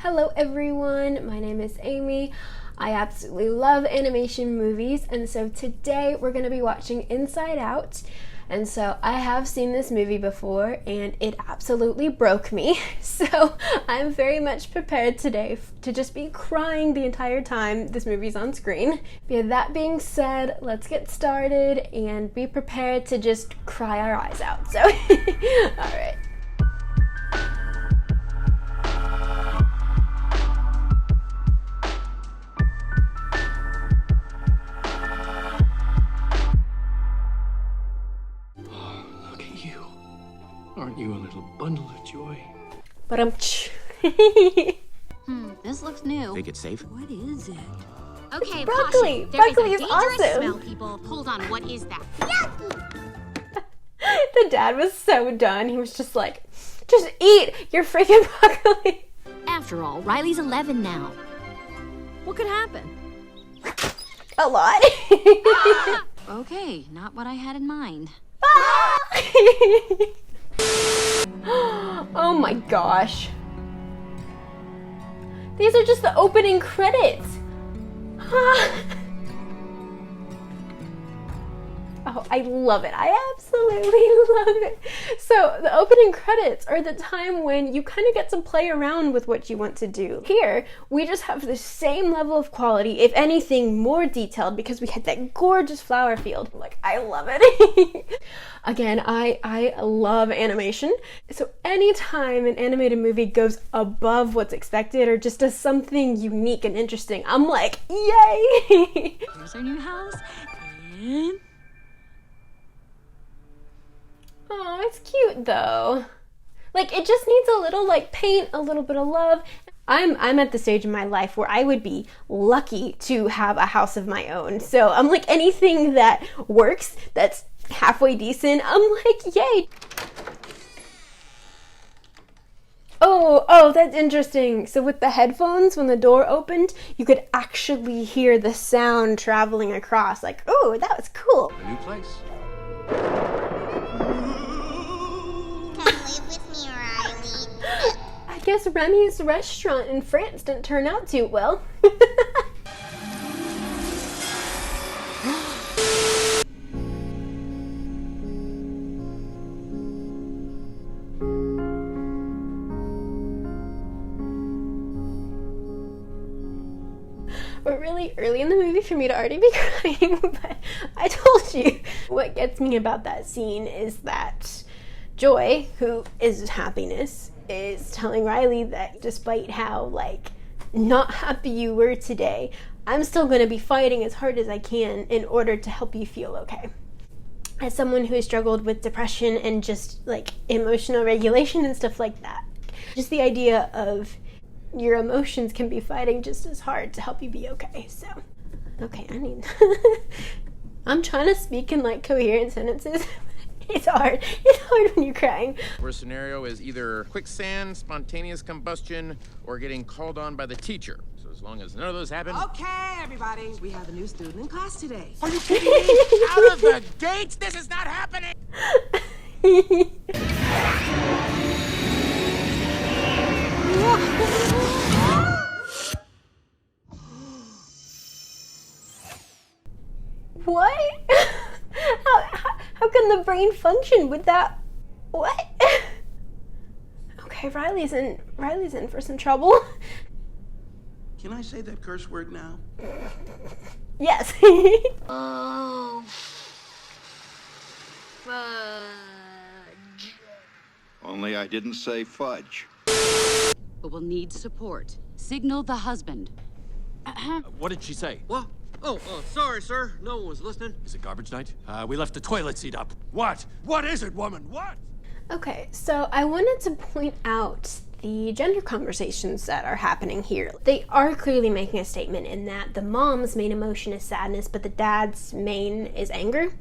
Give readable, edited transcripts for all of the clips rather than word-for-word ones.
Hello everyone, my name is Amy. I absolutely love animation movies, and so today we're going to be watching Inside Out. And so I have seen this movie before and it absolutely broke me. So I'm very much prepared today to just be crying the entire time this movie's on screen. But that being said, let's get started and be prepared to just cry our eyes out. So, alright. Aren't you a little bundle of joy? But This looks new. Think it's safe? What is it? Okay, broccoli. caution. There is Broccoli a is dangerous awesome. smell, people. Hold on, what is that? The dad was so done. He was just like, just eat your freaking broccoli. After all, Riley's 11 now. What could happen? A lot. Okay, not what I had in mind. Oh my gosh. These are just the opening credits. Oh, I love it. I absolutely love it. So the opening credits are the time when you kind of get to play around with what you want to do. Here, we just have the same level of quality, if anything more detailed, because we had that gorgeous flower field. Like, I love it. Again, I love animation. So anytime an animated movie goes above what's expected or just does something unique and interesting, I'm like, yay! Here's our new house, and... Oh, it's cute though. Like, it just needs a little like paint, a little bit of love. I'm at the stage in my life where I would be lucky to have a house of my own. So I'm like, anything that works, that's halfway decent, I'm like, yay. Oh, that's interesting. So with the headphones, when the door opened, you could actually hear the sound traveling across. Like, oh, that was cool. A new place. I guess Remy's restaurant in France didn't turn out too well. We're really early in the movie for me to already be crying, but I told you. What gets me about that scene is that Joy, who is happiness, is telling Riley that despite how, like, not happy you were today, I'm still going to be fighting as hard as I can in order to help you feel okay. As someone who has struggled with depression and just, like, emotional regulation and stuff like that, just the idea of your emotions can be fighting just as hard to help you be okay. So, okay, I'm trying to speak in, like, coherent sentences. It's hard. It's hard when you're crying. Worst scenario is either quicksand, spontaneous combustion, or getting called on by the teacher. So as long as none of those happen... Okay, everybody, we have a new student in class today. Are you kidding me? Out of the gates? This is not happening! What? How can the brain function with that? What? Okay, Riley's in for some trouble. Can I say that curse word now? Yes. Oh. Fudge. Only I didn't say fudge. But we'll need support. Signal the husband. What did she say? What? Oh, sorry, sir. No one was listening. Is it garbage night? We left the toilet seat up. What? What is it, woman? What? Okay, so I wanted to point out the gender conversations that are happening here. They are clearly making a statement in that the mom's main emotion is sadness, but the dad's main is anger.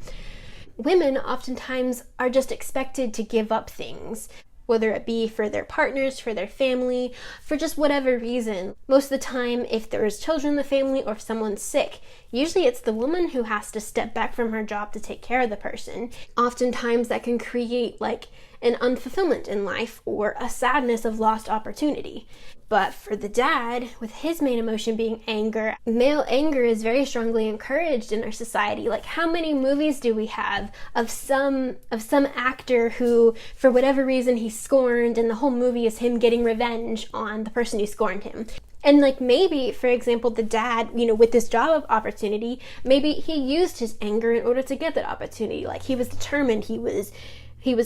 Women oftentimes are just expected to give up things, whether it be for their partners, for their family, for just whatever reason. Most of the time, if there's children in the family or if someone's sick, usually it's the woman who has to step back from her job to take care of the person. Oftentimes that can create like an unfulfillment in life or a sadness of lost opportunity. But for the dad, with his main emotion being anger, male anger is very strongly encouraged in our society. Like, how many movies do we have of some actor who, for whatever reason, he's scorned, and the whole movie is him getting revenge on the person who scorned him? And like, maybe, for example, the dad, with this job opportunity, maybe he used his anger in order to get that opportunity. Like, he was determined, he was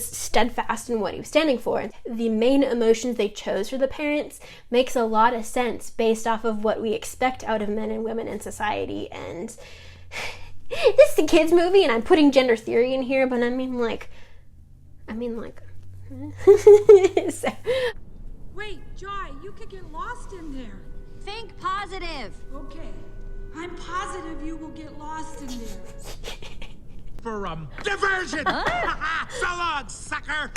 steadfast in what he was standing for. The main emotions they chose for the parents makes a lot of sense based off of what we expect out of men and women in society. And this is a kids movie, and I'm putting gender theory in here, but I mean like so. Wait, Joy, you could get lost in there. Think positive. Okay, I'm positive you will get lost in there. For diversion! So long, sucker!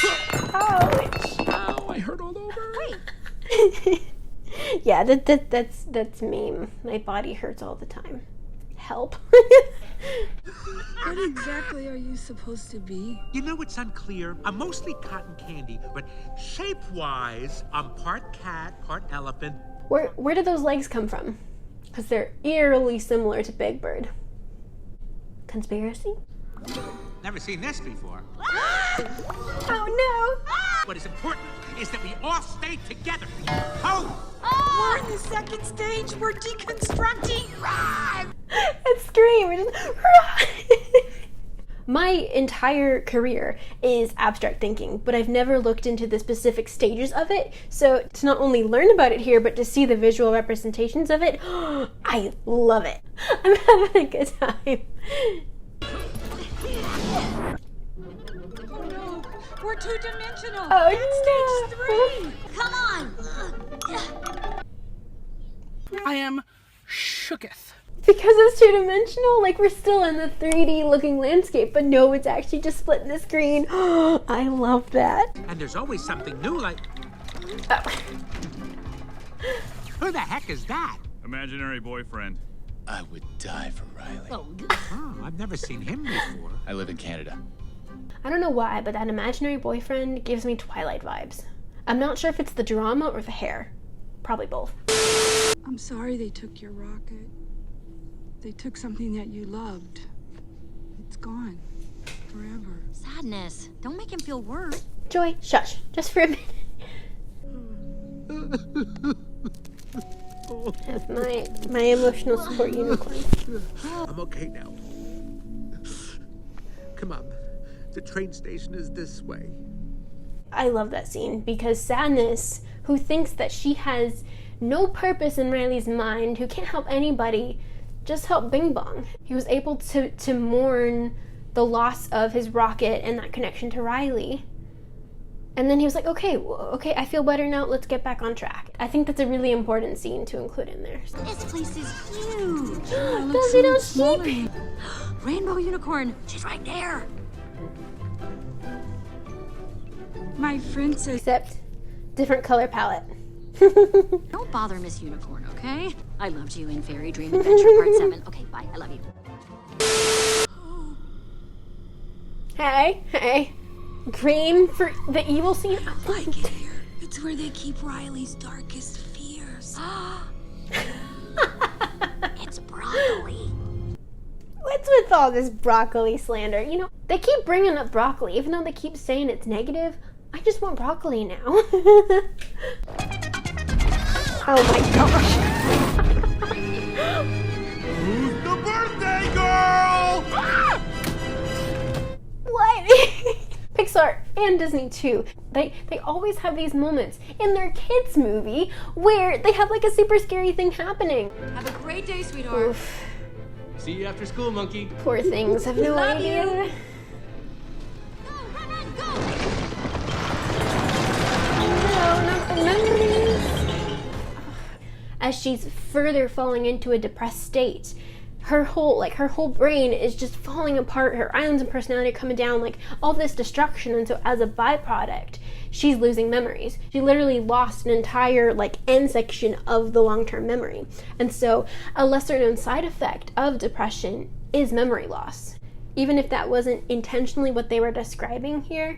Ouch. Ow, I hurt all over. Wait. Yeah, that's meme. My body hurts all the time. Help. What exactly are you supposed to be? You know, it's unclear. I'm mostly cotton candy, but shape-wise, I'm part cat, part elephant. Where do those legs come from? Because they're eerily similar to Big Bird. Conspiracy? Never seen this before. Oh no! What is important is that we all stay together. Oh! We're in the second stage. We're deconstructing. And Scream. We're just My entire career is abstract thinking, but I've never looked into the specific stages of it. So to not only learn about it here, but to see the visual representations of it, I love it. I'm having a good time. Oh no, we're two-dimensional. Oh, Stage 3. Come on. I am shooketh. Because it's two-dimensional, like we're still in the 3D looking landscape, but no, it's actually just splitting the screen. I love that. And there's always something new, like... Oh. Who the heck is that? Imaginary boyfriend. I would die for Riley. Oh, I've never seen him before. I live in Canada. I don't know why, but that imaginary boyfriend gives me Twilight vibes. I'm not sure if it's the drama or the hair. Probably both. I'm sorry they took your rocket. They took something that you loved. It's gone. Forever. Sadness. Don't make him feel worse. Joy, shush. Just for a minute. That's my emotional support unicorn. I'm okay now. Come on. The train station is this way. I love that scene because Sadness, who thinks that she has no purpose in Riley's mind, who can't help anybody, just help Bing Bong. He was able to mourn the loss of his rocket and that connection to Riley. And then he was like, okay, I feel better now, let's get back on track. I think that's a really important scene to include in there. This place is huge. Does it on sheep? Rainbow unicorn. She's right there. My friend says... Except different color palette. Don't bother Miss Unicorn, okay? I loved you in Fairy Dream Adventure Part 7. Okay, bye. I love you. Hey. Green for the evil scene? I like it here. It's where they keep Riley's darkest fears. It's broccoli. What's with all this broccoli slander? They keep bringing up broccoli, even though they keep saying it's negative. I just want broccoli now. Oh my gosh. Who's the birthday girl? What? Pixar and Disney too. They always have these moments in their kids movie where they have like a super scary thing happening. Have a great day, sweetheart. Oof. See you after school, monkey. Poor things have no Love idea. you. No, not the memories. As she's further falling into a depressed state, her whole brain is just falling apart. Her islands and personality are coming down, like all this destruction. And so as a byproduct, she's losing memories. She literally lost an entire end section of the long-term memory. And so a lesser known side effect of depression is memory loss. Even if that wasn't intentionally what they were describing here,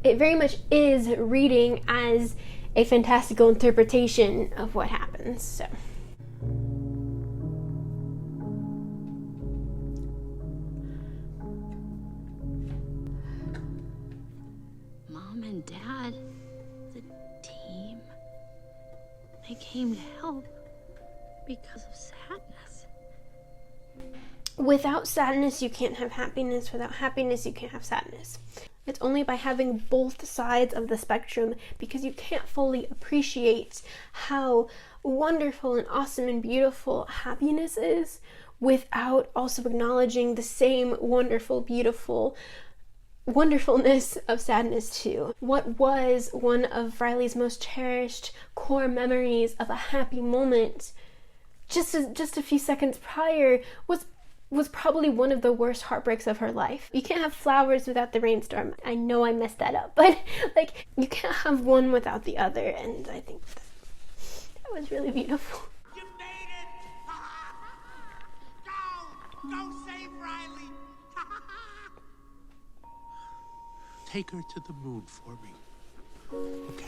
it very much is reading as a fantastical interpretation of what happens. So Mom and Dad, the team, they came to help because of sadness. without sadness, you can't have happiness. Without happiness, you can't have sadness. It's only by having both sides of the spectrum, because you can't fully appreciate how wonderful and awesome and beautiful happiness is without also acknowledging the same wonderful, beautiful wonderfulness of sadness too. What was one of Riley's most cherished core memories of a happy moment just a few seconds prior was probably one of the worst heartbreaks of her life. You can't have flowers without the rainstorm. I know I messed that up, but like, you can't have one without the other, and I think that was really beautiful. You made it! Go save Riley! Take her to the moon for me. Okay?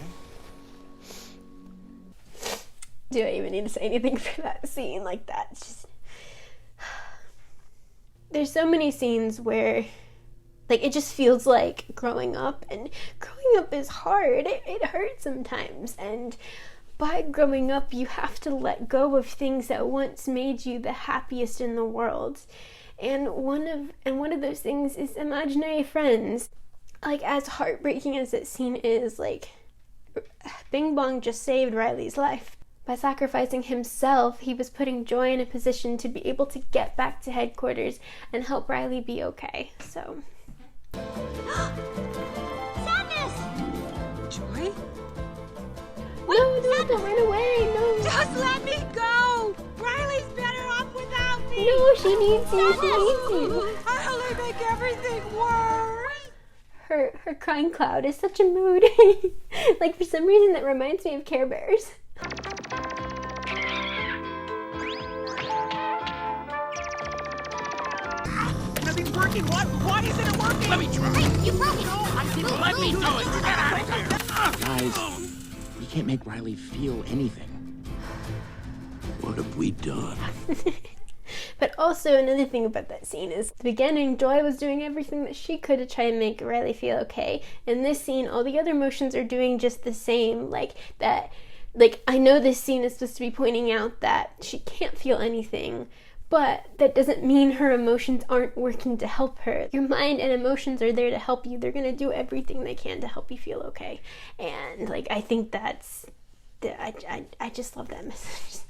Do I even need to say anything for that scene like that? It's just... There's so many scenes where like it just feels like growing up, and growing up is hard. It hurts sometimes, and by growing up you have to let go of things that once made you the happiest in the world. And one of those things is imaginary friends. Like, as heartbreaking as that scene is, like, Bong just saved Riley's life. By sacrificing himself, he was putting Joy in a position to be able to get back to headquarters and help Riley be okay. So... Sadness! Joy? No, don't run away, no. Just let me go! Riley's better off without me! No, she needs you, she needs you. I only make everything worse! Her crying cloud is such a mood. Like, for some reason that reminds me of Care Bears. Nothing's working. Why isn't it working? Let me try. Hey, you broke it! Let me do it. Get out of here. Guys, we can't make Riley feel anything. What have we done? But also, another thing about that scene is, at the beginning, Joy was doing everything that she could to try and make Riley feel okay. In this scene, all the other emotions are doing just the same. Like, I know this scene is supposed to be pointing out that she can't feel anything, but that doesn't mean her emotions aren't working to help her. Your mind and emotions are there to help you. They're gonna do everything they can to help you feel okay. And, like, I think that's... I just love that message.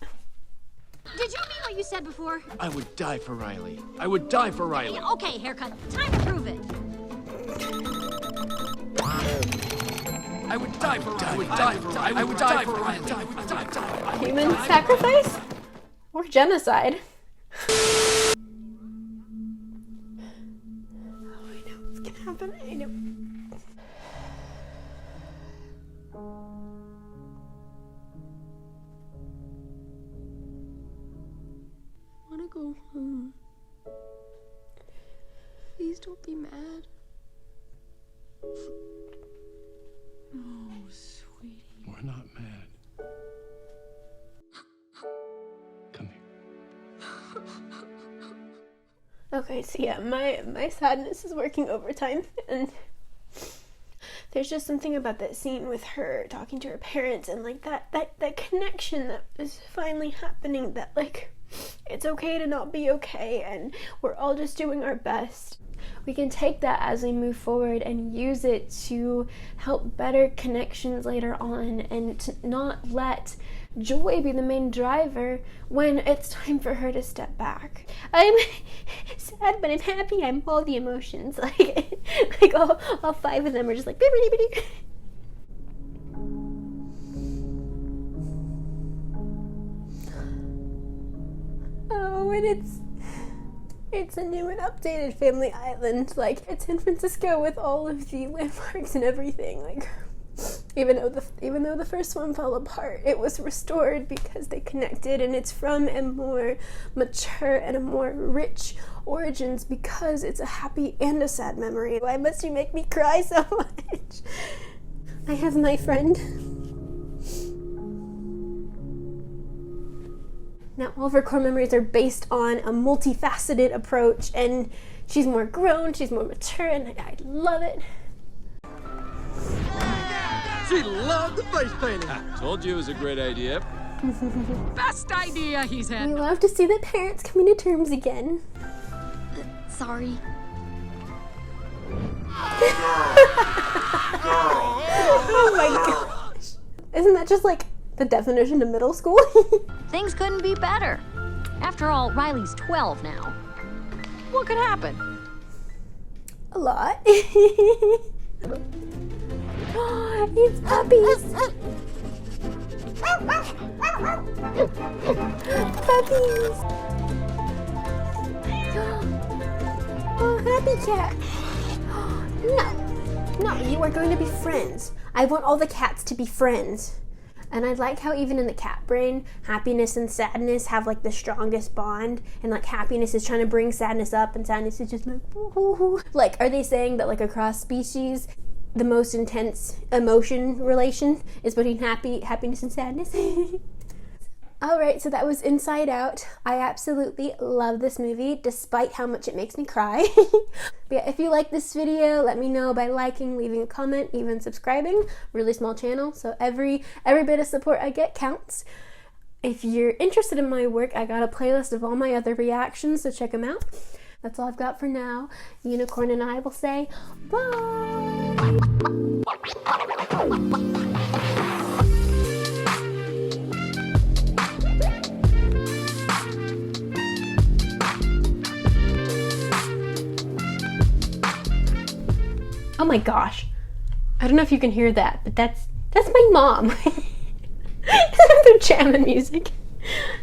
Did you mean what you said before? I would die for Riley. I would die for Riley. Okay, haircut. Time to prove it. I would die for Riley. I would die for Riley. I would die for Riley. Human sacrifice? Or genocide? Oh, I know it's gonna happen. I know. I want to go home. Please don't be mad. Oh, sweetie. We're not mad. Come here. Okay, so yeah, my sadness is working overtime, and there's just something about that scene with her talking to her parents, and like that connection that is finally happening, that like it's okay to not be okay, and we're all just doing our best. We can take that as we move forward and use it to help better connections later on, and to not let Joy be the main driver when it's time for her to step back. I'm sad, but I'm happy. I'm all the emotions. Like all five of them are just like... Oh, and it's a new and updated Family Island. Like, it's San Francisco with all of the landmarks and everything. Like, Even though the first one fell apart, it was restored because they connected, and it's from a more mature and a more rich origins because it's a happy and a sad memory. Why must you make me cry so much? I have my friend. Now, all of her core memories are based on a multifaceted approach, and she's more grown, she's more mature, and I love it. She loved the face painting. Told you it was a great idea. Best idea he's had. We love to see the parents coming to terms again. Sorry. Oh my gosh. Isn't that just like the definition of middle school? Things couldn't be better. After all, Riley's 12 now. What could happen? A lot. It's puppies. Puppies. Oh, happy cat. No, you are going to be friends. I want all the cats to be friends. And I like how even in the cat brain, happiness and sadness have like the strongest bond, and like happiness is trying to bring sadness up, and sadness is just like, woo-hoo-hoo. Like, are they saying that like across species, the most intense emotion relation is between happiness and sadness? Alright, so that was Inside Out. I absolutely love this movie, despite how much it makes me cry. But yeah, if you like this video, let me know by liking, leaving a comment, even subscribing. Really small channel, so every bit of support I get counts. If you're interested in my work, I got a playlist of all my other reactions, so check them out. That's all I've got for now. Unicorn and I will say bye! Oh my gosh. I don't know if you can hear that, but that's my mom. They're jamming music.